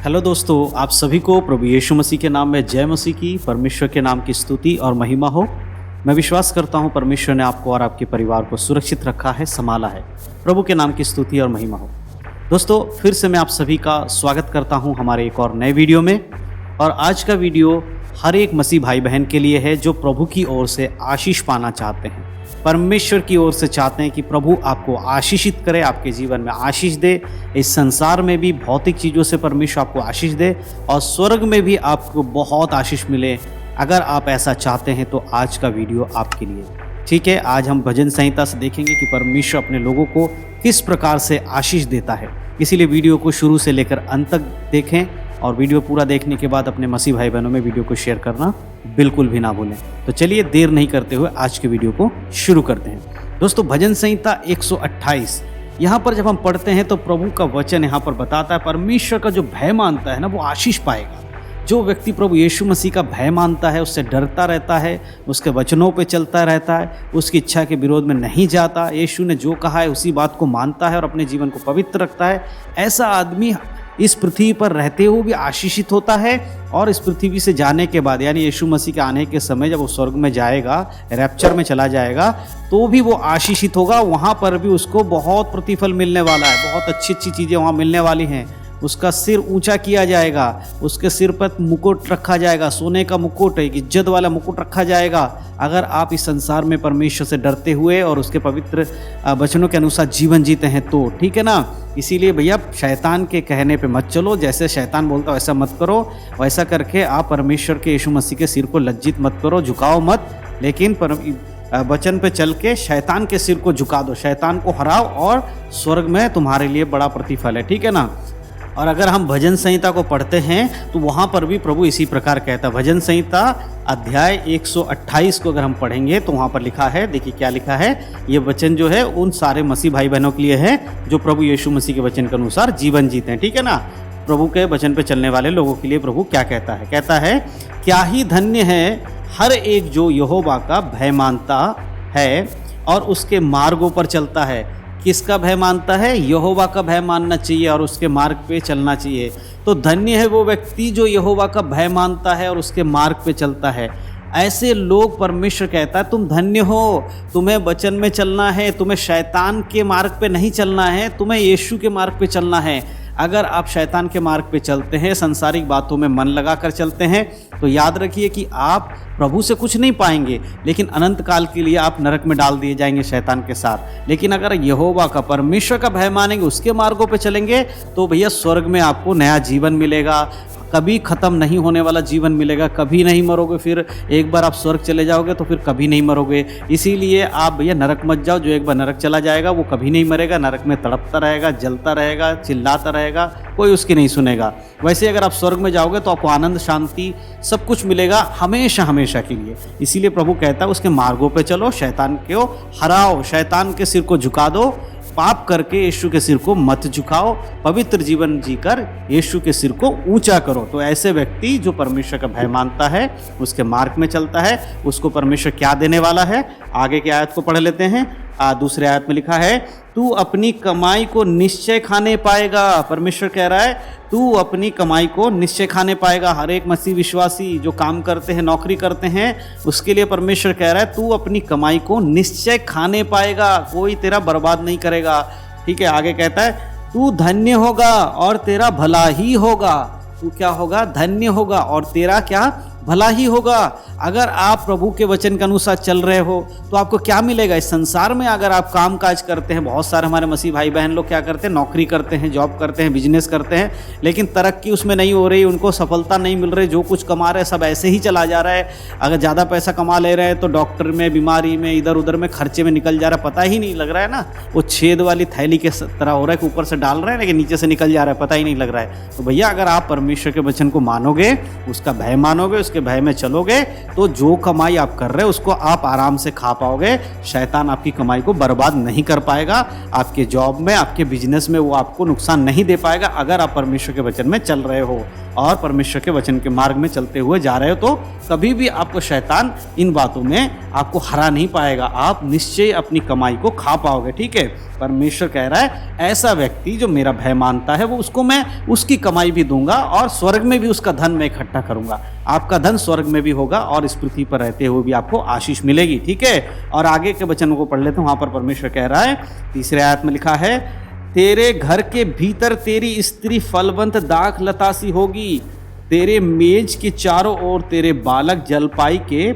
Hello दोस्तों, आप सभी को प्रभु यीशु मसीह के नाम में जय मसीह की, परमेश्वर के नाम की स्तुति और महिमा हो। मैं विश्वास करता हूं परमेश्वर ने आपको और आपके परिवार को सुरक्षित रखा है, संभाला है। प्रभु के नाम की स्तुति और महिमा हो। दोस्तों, फिर से मैं आप सभी का स्वागत करता हूं हमारे एक और नए वीडियो में। और आज का वीडियो हर एक मसीह भाई बहन के लिए है जो प्रभु की ओर से आशीष पाना चाहते हैं, परमेश्वर की ओर से चाहते हैं कि प्रभु आपको आशीषित करे, आपके जीवन में आशीष दे। इस संसार में भी भौतिक चीज़ों से परमेश्वर आपको आशीष दे और स्वर्ग में भी आपको बहुत आशीष मिले। अगर आप ऐसा चाहते हैं तो आज का वीडियो आपके लिए। ठीक है, आज हम भजन संहिता से देखेंगे कि परमेश्वर अपने लोगों को किस प्रकार से आशीष देता है। इसीलिए वीडियो को शुरू से लेकर अंत तक देखें और वीडियो पूरा देखने के बाद अपने मसीह भाई बहनों में वीडियो को शेयर करना बिल्कुल भी ना भूलें। तो चलिए देर नहीं करते हुए आज के वीडियो को शुरू करते हैं। दोस्तों, भजन संहिता 128 यहाँ पर जब हम पढ़ते हैं तो प्रभु का वचन यहाँ पर बताता है परमेश्वर का जो भय मानता है ना, वो आशीष पाएगा। जो व्यक्ति प्रभु यीशु मसीह का भय मानता है, उससे डरता रहता है, उसके वचनों पे चलता रहता है, उसकी इच्छा के विरोध में नहीं जाता, यीशु ने जो कहा है उसी बात को मानता है और अपने जीवन को पवित्र रखता है, ऐसा आदमी इस पृथ्वी पर रहते हुए भी आशीषित होता है। और इस पृथ्वी से जाने के बाद यानी यीशु मसीह के आने के समय जब वो स्वर्ग में जाएगा, रैप्चर में चला जाएगा, तो भी वो आशीषित होगा। वहाँ पर भी उसको बहुत प्रतिफल मिलने वाला है, बहुत अच्छी अच्छी चीज़ें वहाँ मिलने वाली हैं। उसका सिर ऊंचा किया जाएगा, उसके सिर पर मुकुट रखा जाएगा, सोने का मुकुट, एक इज्जत वाला मुकुट रखा जाएगा। अगर आप इस संसार में परमेश्वर से डरते हुए और उसके पवित्र वचनों के अनुसार जीवन जीते हैं तो, ठीक है ना। इसीलिए भैया शैतान के कहने पे मत चलो, जैसे शैतान बोलता वैसा मत करो। वैसा करके आप परमेश्वर के यीशु मसीह के सिर को लज्जित मत करो, झुकाओ मत, लेकिन वचन पे चल के शैतान के सिर को झुका दो, शैतान को हराओ और स्वर्ग में तुम्हारे लिए बड़ा प्रतिफल है, ठीक है ना। और अगर हम भजन संहिता को पढ़ते हैं तो वहाँ पर भी प्रभु इसी प्रकार कहता है। भजन संहिता अध्याय 128 को अगर हम पढ़ेंगे तो वहाँ पर लिखा है, देखिए क्या लिखा है। ये वचन जो है उन सारे मसीह भाई बहनों के लिए है जो प्रभु यीशु मसीह के वचन के अनुसार जीवन जीते हैं, ठीक है ना। प्रभु के वचन पर चलने वाले लोगों के लिए प्रभु क्या कहता है। कहता है, क्या ही धन्य है हर एक जो यहोवा का भय मानता है और उसके मार्गों पर चलता है। किसका भय मानता है? यहोवा का भय मानना चाहिए और उसके मार्ग पे चलना चाहिए। तो धन्य है वो व्यक्ति जो यहोवा का भय मानता है और उसके मार्ग पे चलता है। ऐसे लोग परमेश्वर कहता है तुम धन्य हो, तुम्हें वचन में चलना है, तुम्हें शैतान के मार्ग पे नहीं चलना है, तुम्हें यीशु के मार्ग पे चलना है। अगर आप शैतान के मार्ग पे चलते हैं, सांसारिक बातों में मन लगाकर चलते हैं, तो याद रखिए कि आप प्रभु से कुछ नहीं पाएंगे, लेकिन अनंत काल के लिए आप नरक में डाल दिए जाएंगे शैतान के साथ। लेकिन अगर यहोवा का, परमेश्वर का भय मानेंगे, उसके मार्गों पे चलेंगे, तो भैया स्वर्ग में आपको नया जीवन मिलेगा, कभी ख़त्म नहीं होने वाला जीवन मिलेगा, कभी नहीं मरोगे। फिर एक बार आप स्वर्ग चले जाओगे तो फिर कभी नहीं मरोगे। इसीलिए आप भैया नरक मत जाओ। जो एक बार नरक चला जाएगा वो कभी नहीं मरेगा, नरक में तड़पता रहेगा, जलता रहेगा, चिल्लाता रहेगा, कोई उसकी नहीं सुनेगा। वैसे अगर आप स्वर्ग में जाओगे तो आपको आनंद, शांति, सब कुछ मिलेगा हमेशा हमेशा के लिए। इसीलिए प्रभु कहता है उसके मार्गों पे चलो, शैतान को हराओ, शैतान के सिर को झुका दो, पाप करके यीशु के सिर को मत झुकाओ, पवित्र जीवन जीकर यीशु के सिर को ऊंचा करो। तो ऐसे व्यक्ति जो परमेश्वर का भय मानता है, उसके मार्ग में चलता है, उसको परमेश्वर क्या देने वाला है। आगे की आयत को पढ़ लेते हैं। दूसरे आयत में लिखा है, तू अपनी कमाई को निश्चय खाने पाएगा। परमेश्वर कह रहा है तू अपनी कमाई को निश्चय खाने पाएगा। हर एक मसीह विश्वासी जो काम करते हैं, नौकरी करते हैं, उसके लिए परमेश्वर कह रहा है तू अपनी कमाई को निश्चय खाने पाएगा, कोई तेरा बर्बाद नहीं करेगा। ठीक है, आगे कहता है तू धन्य होगा और तेरा भला ही होगा। तू क्या होगा? धन्य होगा और तेरा क्या? भला ही होगा। अगर आप प्रभु के वचन के अनुसार चल रहे हो तो आपको क्या मिलेगा इस संसार में। अगर आप काम काज करते हैं, बहुत सारे हमारे मसीह भाई बहन लोग क्या करते हैं, नौकरी करते हैं, जॉब करते हैं, बिजनेस करते हैं, लेकिन तरक्की उसमें नहीं हो रही, उनको सफलता नहीं मिल रही, जो कुछ कमा रहे हैं सब ऐसे ही चला जा रहा है। अगर ज़्यादा पैसा कमा ले रहे हैं तो डॉक्टर में, बीमारी में, इधर उधर में खर्चे में निकल जा रहा है, पता ही नहीं लग रहा है ना। वो छेद वाली थैली के तरह हो रहा है कि ऊपर से डाल रहे हैं लेकिन नीचे से निकल जा रहा है, पता ही नहीं लग रहा है। तो भैया अगर आप परमेश्वर के वचन को मानोगे, उसका भय मानोगे, उसके भय में चलोगे तो जो कमाई आप कर रहे हो उसको आप आराम से खा पाओगे। शैतान आपकी कमाई को बर्बाद नहीं कर पाएगा, आपके जॉब में, आपके बिजनेस में वो आपको नुकसान नहीं दे पाएगा अगर आप परमेश्वर के वचन में चल रहे हो और परमेश्वर के वचन के मार्ग में चलते हुए जा रहे हो। तो कभी भी आपको शैतान इन बातों में आपको हरा नहीं पाएगा, आप निश्चय अपनी कमाई को खा पाओगे। ठीक है, परमेश्वर कह रहा है ऐसा व्यक्ति जो मेरा भय मानता है वो उसको मैं उसकी कमाई भी दूंगा और स्वर्ग में भी उसका धन मैं इकट्ठा करूंगा। आपका धन स्वर्ग में भी होगा और इस पृथ्वी पर रहते हुए भी आपको आशीष मिलेगी। ठीक है, और आगे के वचनों को पढ़ लेते हैं। वहां पर परमेश्वर कह रहा है, तीसरे आयत में लिखा है, तेरे घर के भीतर तेरी स्त्री फलवंत दाख लता सी होगी, तेरे मेज के चारों ओर तेरे बालक जलपाई के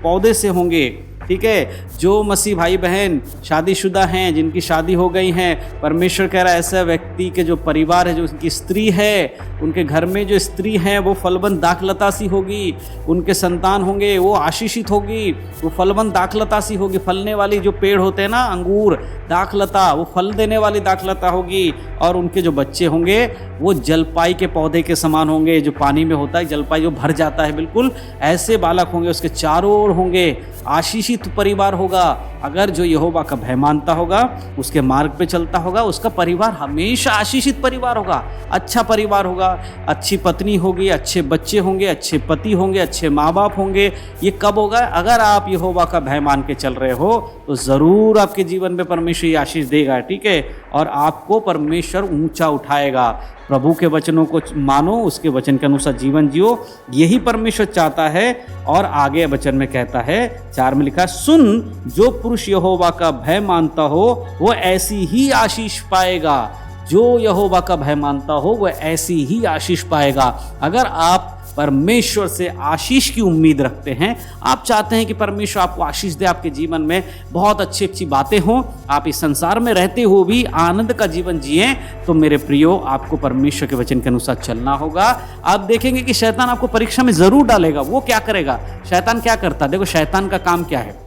पौधे से होंगे। ठीक है, जो मसीह भाई बहन शादीशुदा हैं, जिनकी शादी हो गई हैं, परमेश्वर कह रहा है ऐसा व्यक्ति के जो परिवार है, जो उनकी स्त्री है, उनके घर में जो स्त्री है वो फलवंत दाखलता सी होगी, उनके संतान होंगे वो आशीषित होगी, वो फलवंत दाखलता सी होगी। फलने वाली जो पेड़ होते हैं ना, अंगूर, दाखलता, वो फल देने वाली दाखलता होगी। और उनके जो बच्चे होंगे वो जलपाई के पौधे के समान होंगे, जो पानी में होता है जलपाई जो भर जाता है, बिल्कुल ऐसे बालक होंगे, उसके चारों ओर होंगे। आशीषित परिवार होगा। अगर जो यहोवा का भय मानता होगा, उसके मार्ग पे चलता होगा, उसका परिवार हमेशा आशीषित परिवार होगा, अच्छा परिवार होगा, अच्छी पत्नी होगी, अच्छे बच्चे होंगे, अच्छे पति होंगे, अच्छे माँ बाप होंगे। ये कब होगा? अगर आप यहोवा का भय मान के चल रहे हो तो ज़रूर आपके जीवन में परमेश्वर ये आशीष देगा। ठीक है, और आपको परमेश्वर ऊंचा उठाएगा। प्रभु के वचनों को मानो, उसके वचन के अनुसार जीवन जियो, यही परमेश्वर चाहता है। और आगे वचन में कहता है, 4 में लिखा, सुन, जो पुरुष यहोवा का भय मानता हो वो ऐसी ही आशीष पाएगा। जो यहोवा का भय मानता हो वो ऐसी ही आशीष पाएगा। अगर आप परमेश्वर से आशीष की उम्मीद रखते हैं, आप चाहते हैं कि परमेश्वर आपको आशीष दे, आपके जीवन में बहुत अच्छी अच्छी बातें हों, आप इस संसार में रहते हुए भी आनंद का जीवन जिएं, तो मेरे प्रियो आपको परमेश्वर के वचन के अनुसार चलना होगा। आप देखेंगे कि शैतान आपको परीक्षा में जरूर डालेगा। वो क्या करेगा? शैतान क्या करता है? देखो, शैतान का काम क्या है?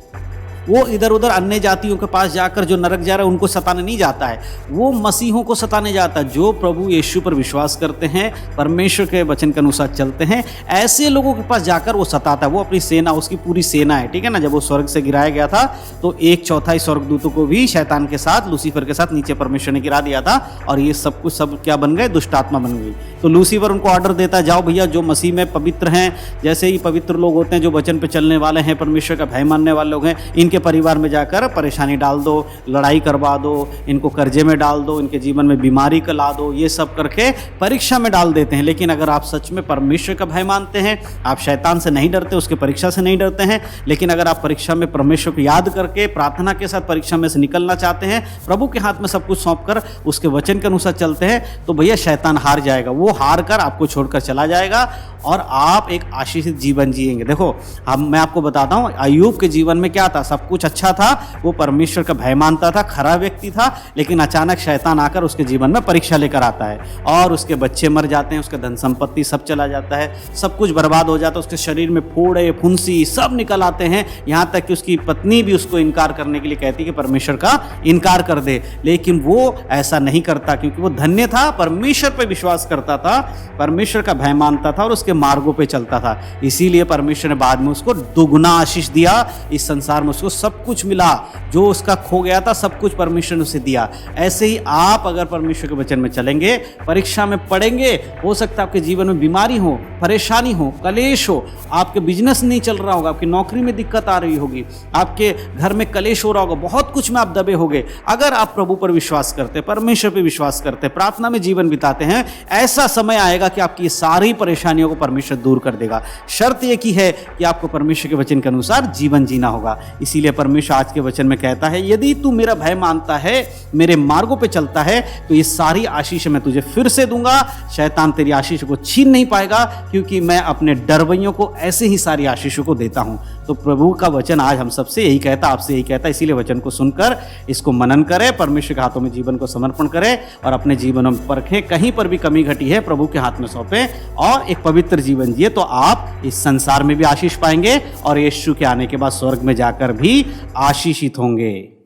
वो इधर उधर अन्य जातियों के पास जाकर जो नरक जा रहा है उनको सताने नहीं जाता है, वो मसीहों को सताने जाता है। जो प्रभु यीशु पर विश्वास करते हैं, परमेश्वर के वचन के अनुसार चलते हैं, ऐसे लोगों के पास जाकर वो सताता है। वो अपनी सेना, उसकी पूरी सेना है। ठीक है ना, जब वो स्वर्ग से गिराया गया था तो 1/4 स्वर्गदूतों को भी शैतान के साथ, लूसीफर के साथ नीचे परमेश्वर ने गिरा दिया था और ये सब कुछ सब क्या बन गए? दुष्ट आत्मा बन गई। तो लूसीफर उनको ऑर्डर देता, जाओ भैया, जो मसीह में पवित्र हैं, जैसे ही पवित्र लोग होते हैं, जो वचन पे चलने वाले हैं, परमेश्वर का भय मानने वाले लोग हैं, इनके परिवार में जाकर परेशानी डाल दो, लड़ाई करवा दो, इनको कर्जे में डाल दो, इनके जीवन में बीमारी का ला दो, ये सब करके परीक्षा में डाल देते हैं। लेकिन अगर आप सच में परमेश्वर का भय मानते हैं, आप शैतान से नहीं डरते, उसके परीक्षा से नहीं डरते हैं, लेकिन अगर आप परीक्षा में परमेश्वर को याद करके प्रार्थना के साथ परीक्षा में से निकलना चाहते हैं, प्रभु के हाथ में सब कुछ सौंप कर उसके वचन के अनुसार चलते हैं, तो भैया शैतान हार जाएगा। वो हार कर आपको छोड़कर चला जाएगा और आप एक आशीषित जीवन जिएंगे। देखो, मैं आपको बताता हूँ, अय्यूब के जीवन में क्या था? सब कुछ अच्छा था, वो परमेश्वर का भय मानता था, खरा व्यक्ति था, लेकिन अचानक शैतान आकर उसके जीवन में परीक्षा लेकर आता है और उसके बच्चे मर जाते हैं, उसका धन संपत्ति सब चला जाता है, सब कुछ बर्बाद हो जाता है, उसके शरीर में फोड़े फुंसी सब निकल आते हैं। यहाँ तक कि उसकी पत्नी भी उसको इनकार करने के लिए कहती कि परमेश्वर का इनकार कर दे, लेकिन वो ऐसा नहीं करता, क्योंकि वो धन्य था, परमेश्वर पर विश्वास करता था, परमेश्वर का भय मानता था और उसके मार्गों पे चलता था। इसीलिए परमेश्वर ने बाद में उसको दुगुना आशीष दिया। इस संसार में उसको सब कुछ मिला, जो उसका खो गया था सब कुछ परमेश्वर ने उसे दिया। ऐसे ही आप अगर परमेश्वर के वचन में चलेंगे, परीक्षा में पढ़ेंगे, हो सकता है आपके जीवन में बीमारी हो, परेशानी हो, कलेश हो, आपके बिजनेस नहीं चल रहा होगा, आपकी नौकरी में दिक्कत आ रही होगी, आपके घर में कलेश हो रहा होगा, बहुत कुछ में आप दबे होगे। अगर आप प्रभु पर विश्वास करते, परमेश्वर पर विश्वास करते, प्रार्थना में जीवन बिताते हैं, ऐसा समय आएगा कि आपकी सारी परेशानियों को परमेश्वर दूर कर देगा। शर्त एक ही है कि आपको परमेश्वर के वचन के अनुसार जीवन जीना होगा। इसीलिए परमेश्वर आज के वचन में कहता है, यदि तू मेरा भय मानता है, मेरे मार्गों पे चलता है, तो ये सारी आशीष मैं तुझे फिर से दूंगा। शैतान तेरी आशीष को छीन नहीं पाएगा, क्योंकि मैं अपने डरवैयों को ऐसे ही सारी आशीषों को देता हूं। तो प्रभु का वचन आज हम सबसे यही कहता, आपसे यही कहता, इसीलिए वचन को सुनकर इसको मनन करें, परमेश्वर के हाथों में जीवन को समर्पण करें और अपने जीवन में परखें, कहीं पर भी कमी घटी है प्रभु के हाथ में सौंपें और एक पवित्र जीवन जिए, तो आप इस संसार में भी आशीष पाएंगे और यीशु के आने के बाद स्वर्ग में जाकर भी आशीषित होंगे।